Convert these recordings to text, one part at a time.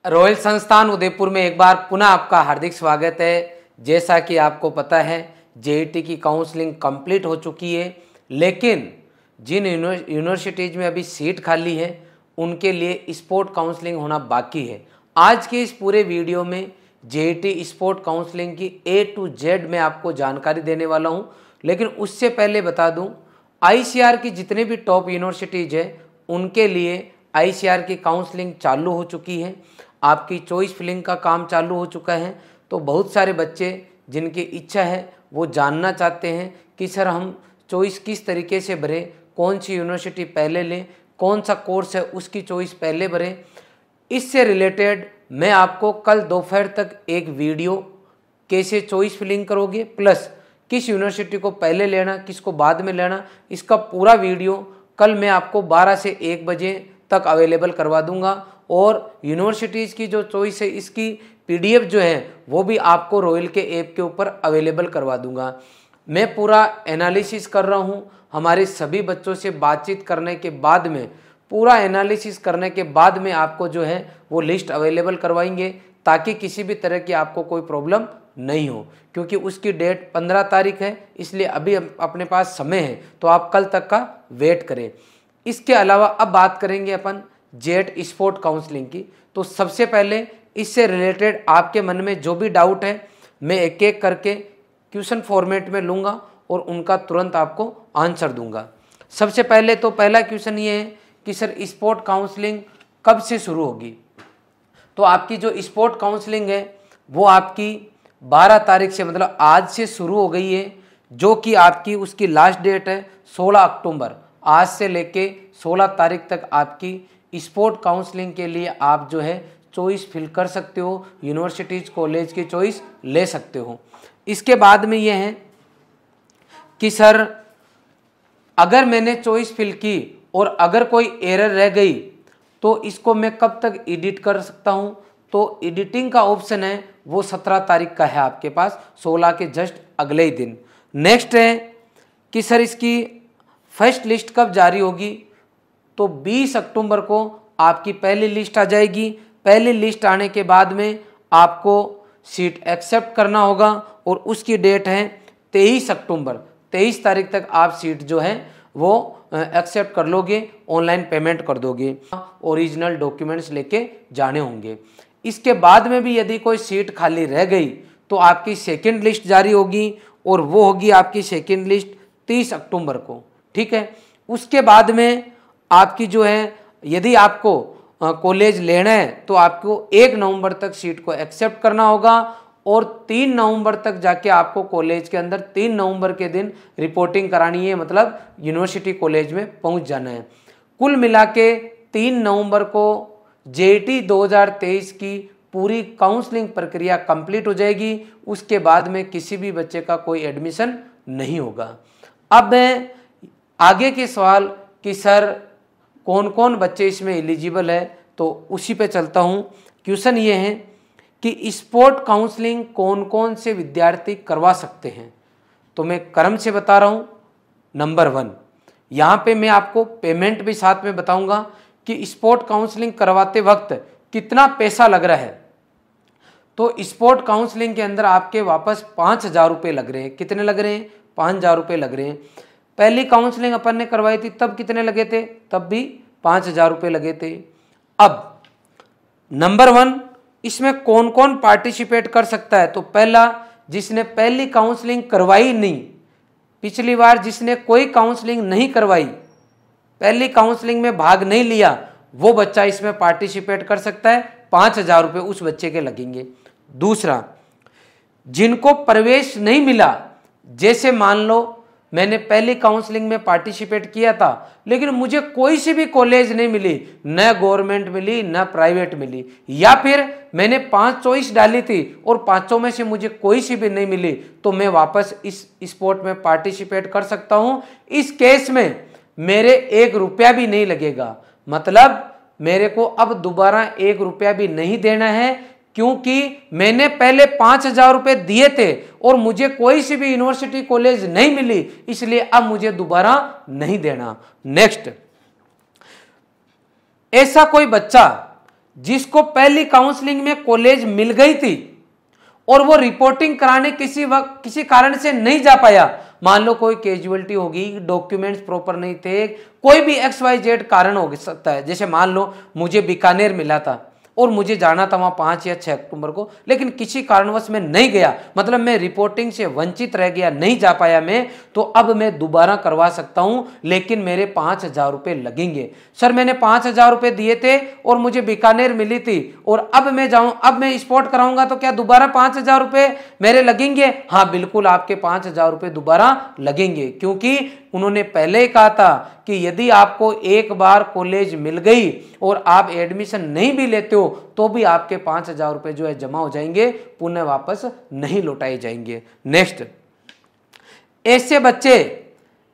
Royal संस्थान उदयपुर में एक बार पुनः आपका हार्दिक स्वागत है। जैसा कि आपको पता है जेईटी की काउंसलिंग कंप्लीट हो चुकी है, लेकिन जिन यूनिवर्सिटीज़ में अभी सीट खाली है उनके लिए स्पोर्ट काउंसलिंग होना बाकी है। आज के इस पूरे वीडियो में जेईटी स्पोर्ट काउंसलिंग की A to Z मैं आपको जानकारी देने वाला हूं, लेकिन उससे पहले बता दूं ICAR की जितने भी टॉप यूनिवर्सिटीज़ है उनके लिए ICAR की काउंसलिंग चालू हो चुकी है। आपकी चॉइस फिलिंग का काम चालू हो चुका है। तो बहुत सारे बच्चे जिनकी इच्छा है वो जानना चाहते हैं कि सर हम चॉइस किस तरीके से भरें, कौन सी यूनिवर्सिटी पहले लें, कौन सा कोर्स है उसकी चॉइस पहले भरें। इससे रिलेटेड मैं आपको कल दोपहर तक एक वीडियो कैसे चॉइस फिलिंग करोगे प्लस किस यूनिवर्सिटी को पहले लेना किसको बाद में लेना, इसका पूरा वीडियो कल मैं आपको 12 से 1 बजे तक अवेलेबल करवा दूंगा। और यूनिवर्सिटीज़ की जो चॉइस है इसकी PDF जो है वो भी आपको रॉयल के ऐप के ऊपर अवेलेबल करवा दूंगा। मैं पूरा एनालिसिस कर रहा हूँ, हमारे सभी बच्चों से बातचीत करने के बाद में पूरा एनालिसिस करने के बाद में आपको जो है वो लिस्ट अवेलेबल करवाएंगे ताकि किसी भी तरह की आपको कोई प्रॉब्लम नहीं हो, क्योंकि उसकी डेट 15 तारीख है, इसलिए अभी अपने पास समय है। तो आप कल तक का वेट करें। इसके अलावा अब बात करेंगे अपन जेट स्पोर्ट काउंसलिंग की। तो सबसे पहले इससे रिलेटेड आपके मन में जो भी डाउट है मैं एक एक करके क्वेश्चन फॉर्मेट में लूँगा और उनका तुरंत आपको आंसर दूंगा। सबसे पहले तो पहला क्वेश्चन ये है कि सर स्पोर्ट काउंसलिंग कब से शुरू होगी। तो आपकी जो स्पोर्ट काउंसलिंग है वो आपकी 12 तारीख से मतलब आज से शुरू हो गई है, जो कि आपकी उसकी लास्ट डेट है 16 अक्टूबर। आज से लेके 16 तारीख तक आपकी स्पोर्ट काउंसलिंग के लिए आप जो है चॉइस फिल कर सकते हो, यूनिवर्सिटीज़ कॉलेज की चॉइस ले सकते हो। इसके बाद में ये है कि सर अगर मैंने चॉइस फिल की और अगर कोई एरर रह गई तो इसको मैं कब तक एडिट कर सकता हूँ। तो एडिटिंग का ऑप्शन है वो 17 तारीख का है आपके पास, 16 के जस्ट अगले ही दिन। नेक्स्ट है कि सर इसकी फर्स्ट लिस्ट कब जारी होगी। तो 20 अक्टूबर को आपकी पहली लिस्ट आ जाएगी। पहली लिस्ट आने के बाद में आपको सीट एक्सेप्ट करना होगा और उसकी डेट है 23 अक्टूबर। 23 तारीख तक आप सीट जो है वो एक्सेप्ट कर लोगे, ऑनलाइन पेमेंट कर दोगे, ओरिजिनल डॉक्यूमेंट्स लेके जाने होंगे। इसके बाद में भी यदि कोई सीट खाली रह गई तो आपकी सेकंड लिस्ट जारी होगी और वो होगी आपकी सेकंड लिस्ट 30 अक्टूबर को, ठीक है। उसके बाद में आपकी जो है यदि आपको कॉलेज लेना है तो आपको 1 नवंबर तक सीट को एक्सेप्ट करना होगा और 3 नवंबर तक जाके आपको कॉलेज के अंदर 3 नवंबर के दिन रिपोर्टिंग करानी है, मतलब यूनिवर्सिटी कॉलेज में पहुंच जाना है। कुल मिला के 3 नवंबर को जेईटी 2023 की पूरी काउंसलिंग प्रक्रिया कंप्लीट हो जाएगी। उसके बाद में किसी भी बच्चे का कोई एडमिशन नहीं होगा। अब मैं आगे के सवाल कि सर कौन कौन बच्चे इसमें एलिजिबल है तो उसी पे चलता हूँ। क्वेश्चन ये है कि स्पोर्ट काउंसलिंग कौन कौन से विद्यार्थी करवा सकते हैं। तो मैं क्रम से बता रहा हूँ। नंबर 1, यहाँ पे मैं आपको पेमेंट भी साथ में बताऊंगा कि स्पोर्ट काउंसलिंग करवाते वक्त कितना पैसा लग रहा है। तो स्पोर्ट काउंसलिंग के अंदर आपके वापस 5,000 रुपये लग रहे हैं। कितने लग रहे हैं? 5,000 रुपये लग रहे हैं। पहली काउंसलिंग अपन ने करवाई थी तब कितने लगे थे? तब भी 5,000 रुपये लगे थे। अब नंबर 1, इसमें कौन कौन पार्टिसिपेट कर सकता है। तो पहला, जिसने पहली काउंसलिंग करवाई नहीं, पिछली बार जिसने कोई काउंसलिंग नहीं करवाई, पहली काउंसलिंग में भाग नहीं लिया, वो बच्चा इसमें पार्टिसिपेट कर सकता है। 5,000 रुपये उस बच्चे के लगेंगे। दूसरा, जिनको प्रवेश नहीं मिला, जैसे मान लो मैंने पहली काउंसलिंग में पार्टिसिपेट किया था लेकिन मुझे कोई सी भी कॉलेज नहीं मिली, न गवर्नमेंट मिली न प्राइवेट मिली, या फिर मैंने 5 चॉइस डाली थी और 5 में से मुझे कोई सी भी नहीं मिली, तो मैं वापस इस स्पोर्ट में पार्टिसिपेट कर सकता हूं। इस केस में मेरे 1 रुपया भी नहीं लगेगा, मतलब मेरे को अब दोबारा 1 रुपया भी नहीं देना है, क्योंकि मैंने पहले 5,000 रुपये दिए थे और मुझे कोई सी भी यूनिवर्सिटी कॉलेज नहीं मिली, इसलिए अब मुझे दोबारा नहीं देना। नेक्स्ट, ऐसा कोई बच्चा जिसको पहली काउंसलिंग में कॉलेज मिल गई थी और वो रिपोर्टिंग कराने किसी कारण से नहीं जा पाया, मान लो कोई कैजुअलिटी होगी, डॉक्यूमेंट्स प्रॉपर नहीं थे, कोई भी XYZ कारण हो सकता है। जैसे मान लो मुझे बीकानेर मिला था और मुझे जाना था वहाँ 5 या 6 अक्टूबर को, लेकिन किसी कारणवश मैं नहीं गया, मतलब मैं रिपोर्टिंग से वंचित रह गया, नहीं जा पाया मैं, तो अब मैं दोबारा करवा सकता हूँ, लेकिन मेरे 5,000 रुपये लगेंगे। सर मैंने 5,000 रुपये दिए थे और मुझे बीकानेर मिली थी और अब मैं जाऊँ, अब मैं स्पॉट कराऊंगा तो क्या दोबारा 5,000 रुपये मेरे लगेंगे? हाँ बिल्कुल, आपके 5,000 रुपये दोबारा लगेंगे, क्योंकि उन्होंने पहले ही कहा था कि यदि आपको एक बार कॉलेज मिल गई और आप एडमिशन नहीं भी लेते हो तो भी आपके 5,000 रुपये जो है जमा हो जाएंगे, पुनः वापस नहीं लौटाए जाएंगे। नेक्स्ट, ऐसे बच्चे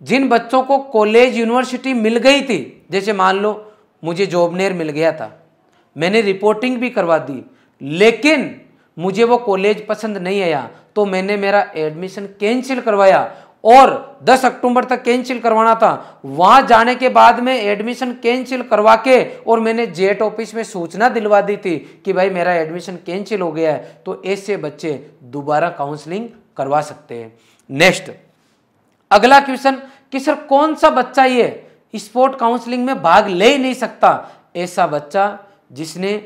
जिन बच्चों को कॉलेज यूनिवर्सिटी मिल गई थी, जैसे मान लो मुझे जॉबनेर मिल गया था, मैंने रिपोर्टिंग भी करवा दी, लेकिन मुझे वो कॉलेज पसंद नहीं आया तो मैंने मेरा एडमिशन कैंसिल करवाया और 10 अक्टूबर तक कैंसिल करवाना था। वहां जाने के बाद में एडमिशन कैंसिल करवा के और मैंने जेट ऑफिस में सूचना दिलवा दी थी कि भाई मेरा एडमिशन कैंसिल हो गया है, तो ऐसे बच्चे दोबारा काउंसलिंग करवा सकते हैं। नेक्स्ट, अगला क्वेश्चन कि सर कौन सा बच्चा ये स्पोर्ट काउंसलिंग में भाग ले ही नहीं सकता? ऐसा बच्चा जिसने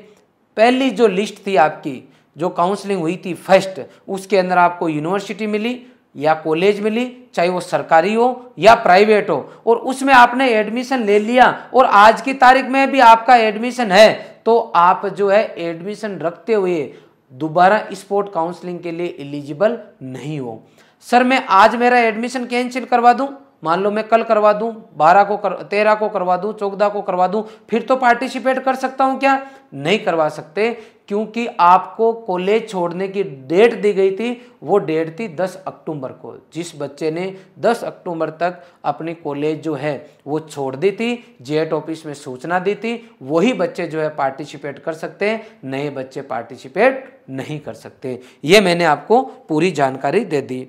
पहली जो लिस्ट थी आपकी, जो काउंसलिंग हुई थी फर्स्ट, उसके अंदर आपको यूनिवर्सिटी मिली या कॉलेज मिली, चाहे वो सरकारी हो या प्राइवेट हो, और उसमें आपने एडमिशन ले लिया और आज की तारीख में भी आपका एडमिशन है, तो आप जो है एडमिशन रखते हुए दोबारा स्पोर्ट काउंसलिंग के लिए एलिजिबल नहीं हो। सर मैं आज मेरा एडमिशन कैंसिल करवा दूं, मान लो मैं कल करवा दूं, 13 को करवा दूं, 14 को करवा दूं, फिर तो पार्टिसिपेट कर सकता हूं क्या? नहीं करवा सकते, क्योंकि आपको कॉलेज छोड़ने की डेट दी गई थी, वो डेट थी 10 अक्टूबर को। जिस बच्चे ने 10 अक्टूबर तक अपनी कॉलेज जो है वो छोड़ दी थी, जेट ऑफिस में सूचना दी थी, वही बच्चे जो है पार्टिसिपेट कर सकते हैं, नए बच्चे पार्टिसिपेट नहीं कर सकते। ये मैंने आपको पूरी जानकारी दे दी।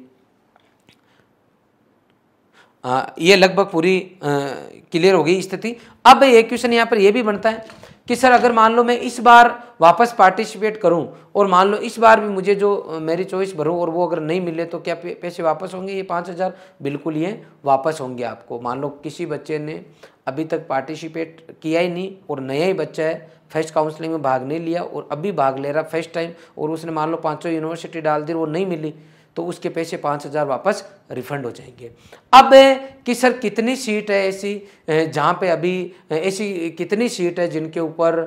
ये लगभग पूरी क्लियर हो गई स्थिति। अब एक क्वेश्चन यहाँ पर यह भी बनता है कि सर अगर मान लो मैं इस बार वापस पार्टिसिपेट करूं और मान लो इस बार भी मुझे जो मेरी चॉइस भरूं और वो अगर नहीं मिले तो क्या पैसे वापस होंगे? ये 5,000 बिल्कुल ये वापस होंगे आपको। मान लो किसी बच्चे ने अभी तक पार्टिसिपेट किया ही नहीं और नया ही बच्चा है, फर्स्ट काउंसलिंग में भाग नहीं लिया और अभी भाग ले रहा फर्स्ट टाइम, और उसने मान लो 500 यूनिवर्सिटी डाल दी, वो नहीं मिली, तो उसके पैसे 5,000 वापस रिफंड हो जाएंगे। अब कि सर कितनी सीट है ऐसी जहाँ पे अभी ऐसी कितनी सीट है जिनके ऊपर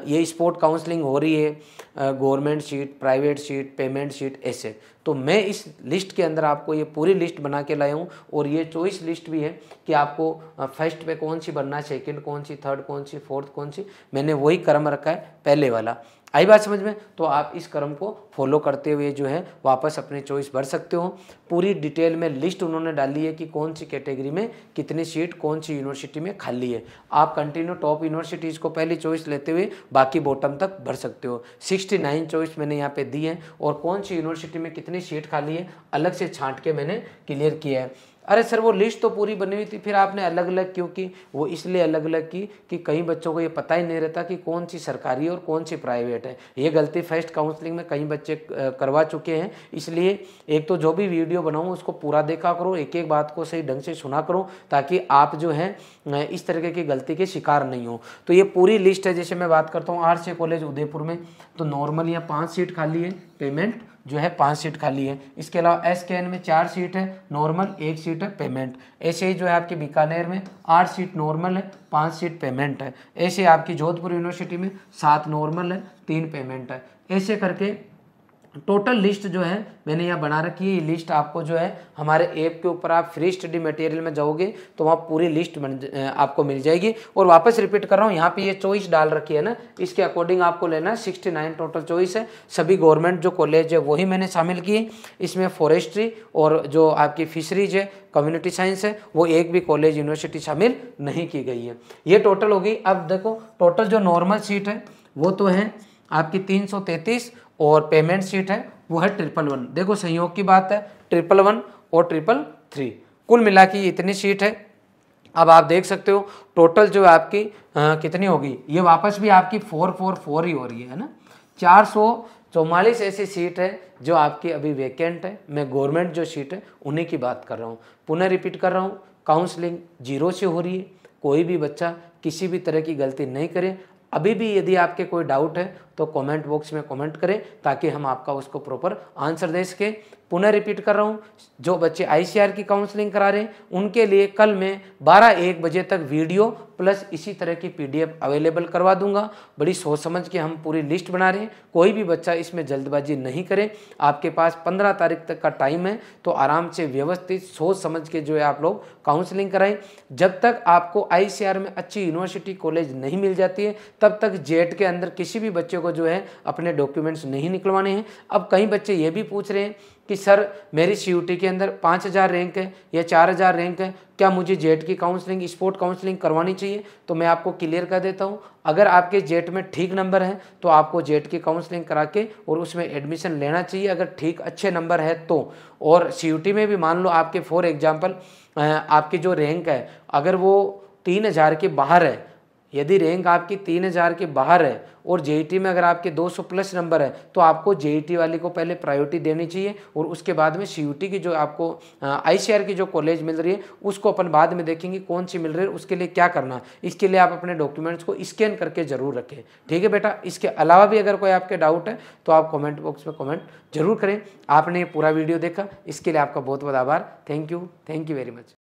ये स्पोर्ट काउंसलिंग हो रही है, government seat, private seat, payment seat, ऐसे। तो मैं इस लिस्ट के अंदर आपको ये पूरी लिस्ट बना के लाया हूँ और ये चॉइस लिस्ट भी है कि आपको फर्स्ट पे कौन सी बनना है, सेकंड कौन सी, थर्ड कौन सी, फोर्थ कौन सी, मैंने वही क्रम रखा है पहले वाला। आई बात समझ में? तो आप इस क्रम को फॉलो करते हुए जो है वापस अपनी चॉइस भर सकते हो। पूरी डिटेल में लिस्ट उन्होंने डाली है कि कौन सी कैटेगरी में कितनी सीट कौन सी यूनिवर्सिटी में खाली है। आप कंटिन्यू टॉप यूनिवर्सिटीज़ को पहली चॉइस लेते हुए बाकी बॉटम तक भर सकते हो। 69 चॉइस मैंने यहाँ पे दी है और कौन सी यूनिवर्सिटी में कितनी सीट खाली है अलग से छांट के मैंने क्लियर किया है। अरे सर वो लिस्ट तो पूरी बनी हुई थी, फिर आपने अलग अलग क्यों की? वो इसलिए अलग अलग की कि कई बच्चों को ये पता ही नहीं रहता कि कौन सी सरकारी और कौन सी प्राइवेट है। ये गलती फर्स्ट काउंसलिंग में कई बच्चे करवा चुके हैं। इसलिए एक तो जो भी वीडियो बनाऊँ उसको पूरा देखा करो, एक एक बात को सही ढंग से सुना करो, ताकि आप जो है इस तरीके की गलती के शिकार नहीं हो। तो ये पूरी लिस्ट है। जैसे मैं बात करता हूँ आरसी कॉलेज उदयपुर में, तो नॉर्मल यहाँ 5 सीट खाली है, पेमेंट जो है 5 सीट खाली है। इसके अलावा SKN में 4 सीट है, नॉर्मल 1 सीट है, पेमेंट। ऐसे ही जो है आपके बीकानेर में 8 सीट नॉर्मल है, 5 सीट पेमेंट है। ऐसे आपकी जोधपुर यूनिवर्सिटी में 7 नॉर्मल है, 3 पेमेंट है। ऐसे करके टोटल लिस्ट जो है मैंने यहाँ बना रखी है। ये लिस्ट आपको जो है हमारे ऐप के ऊपर आप फ्री स्टडी मटेरियल में जाओगे तो वहाँ पूरी लिस्ट आपको मिल जाएगी। और वापस रिपीट कर रहा हूँ, यहाँ पे ये चॉइस डाल रखी है ना, इसके अकॉर्डिंग आपको लेना है। 69 टोटल चॉइस है। सभी गवर्नमेंट जो कॉलेज है वही मैंने शामिल किए। इसमें फॉरेस्ट्री और जो आपकी फिशरीज है, कम्युनिटी साइंस है, वो एक भी कॉलेज यूनिवर्सिटी शामिल नहीं की गई है। ये टोटल होगी। अब देखो टोटल जो नॉर्मल सीट है वो तो है आपकी 333 और पेमेंट सीट है वो है 111। देखो संयोग की बात है, 111 और 333 कुल मिला के इतनी सीट है। अब आप देख सकते हो टोटल जो आपकी कितनी होगी, ये वापस भी आपकी 444 ही हो रही है ना। 444 ऐसी सीट है जो आपकी अभी वैकेंट है। मैं गवर्नमेंट जो सीट है उन्हीं की बात कर रहा हूँ। पुनः रिपीट कर रहा हूँ, काउंसलिंग 0 से हो रही है। कोई भी बच्चा किसी भी तरह की गलती नहीं करे। अभी भी यदि आपके कोई डाउट है तो कमेंट बॉक्स में कमेंट करें ताकि हम आपका उसको प्रॉपर आंसर दे सके। पुनः रिपीट कर रहा हूँ, जो बच्चे ICAR की काउंसलिंग करा रहे हैं उनके लिए कल मैं 12-1 बजे तक वीडियो प्लस इसी तरह की PDF अवेलेबल करवा दूंगा। बड़ी सोच समझ के हम पूरी लिस्ट बना रहे हैं। कोई भी बच्चा इसमें जल्दबाजी नहीं करे। आपके पास 15 तारीख तक का टाइम है, तो आराम से व्यवस्थित सोच समझ के जो है आप लोग काउंसलिंग कराएं। जब तक आपको ICAR में अच्छी यूनिवर्सिटी कॉलेज नहीं मिल जाती है तब तक जेट के अंदर किसी भी बच्चे को जो है अपने डॉक्यूमेंट्स नहीं निकलवाने हैं। अब कई बच्चे ये भी पूछ रहे हैं कि सर मेरी CUT के अंदर 5000 रैंक है या 4000 रैंक है, क्या मुझे जेट की काउंसलिंग, स्पोर्ट काउंसलिंग करवानी चाहिए? तो मैं आपको क्लियर कर देता हूँ, अगर आपके जेट में ठीक नंबर है तो आपको जेट की काउंसलिंग करा के और उसमें एडमिशन लेना चाहिए, अगर ठीक अच्छे नंबर है तो। और CUT में भी मान लो आपके फॉर एग्जाम्पल आपकी जो रैंक है अगर वो 3000 के बाहर है, यदि रैंक आपकी 3000 के बाहर है और JET में अगर आपके 200 प्लस नंबर है तो आपको JET वाली को पहले प्रायोरिटी देनी चाहिए और उसके बाद में CUT की जो आपको ICAR की जो कॉलेज मिल रही है उसको अपन बाद में देखेंगे कौन सी मिल रही है, उसके लिए क्या करना। इसके लिए आप अपने डॉक्यूमेंट्स को स्कैन करके जरूर रखें, ठीक है बेटा। इसके अलावा भी अगर कोई आपके डाउट है तो आप कॉमेंट बॉक्स में कॉमेंट जरूर करें। आपने पूरा वीडियो देखा इसके लिए आपका बहुत बहुत आभार। Thank you very much.